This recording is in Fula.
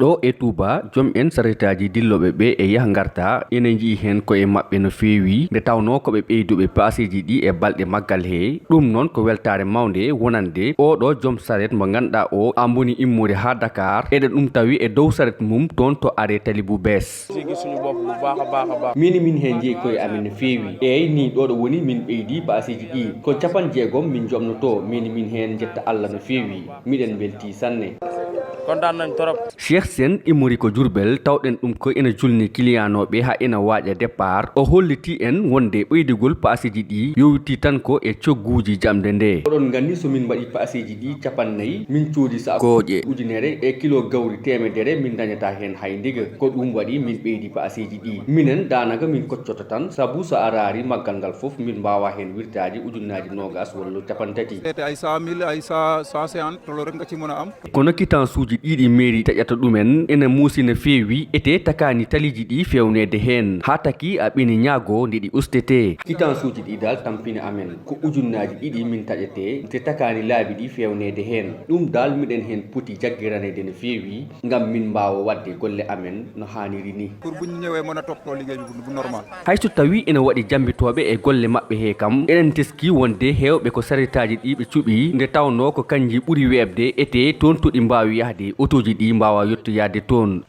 ɗo e Touba joom en saretaaji dilloɓe ɓe e yaha ngarta ene jii hen koye maɓɓe no feewi nde tawno koɓe ɓeyduɓe paaseji ɗi e balɗe maggal he ɗum noon ko weltare mawde wonande oɗo joom saret mo ganduɗa o amboni immude ha Dakar eɗen ɗum tawi e dow saret mum toon to are tali bu bees min hen jeeyi koye amen no feewi eyyi ni ɗo ɗo woni min ɓeydi paaseji ɗi ko 60 min jobnoto min hen jetta Allah no feewi miɗen belti sanne kontaan nañ torop Cheikh Sen immori ko Jurbel tawɗen ɗum ko ena julni kiliyanoɓe ha ena waaƴa départ o holliti en wonde ɓeydigol paaseji ɗi yowiti tan ko e cogguji jamde nde oɗon gandi somin mbaɗi paaseji ɗi 50 min coodi sakoje ujunere e kilo gawri temedere min dañata hen hay ndiga ko ɗum waɗi min ɓeydi paaseji ɗi minen danaka min koccoto tan sabu so arari maggal ngal foof min mbawa hen wirtaji ujunnaji nogas walla 30 ay 100 000 ay 150 to rek nga ci mëna am kono kitaasuuji ɗiɗi meeri taƴata ɗumen ene muusi no feewi ete takani taliji ɗi fewnede hen ha taki a ɓini ñaago nde ɗi ustete kitaasuuji ɗi dal tampini amen ko ujunnaji ɗiɗi min taƴete te takani laabi ɗi fewnede hen ɗum dal miɗen hen poti jaggiranede no feewi ngam min mbawa wadde golle amen no haniri ni pour buñ ñëwé mëna topto liggéey bu normal hayso tawi ene waɗi jambitoɓe e golle maɓɓe he kam enen teski wonde hewɓe ko saretaji ɗi ɓe cuuɓi nde tawno ko kanji ɓuuri webde ete toon to ɗi mbawi yahde otoji ɗi mbawa yettoyade toon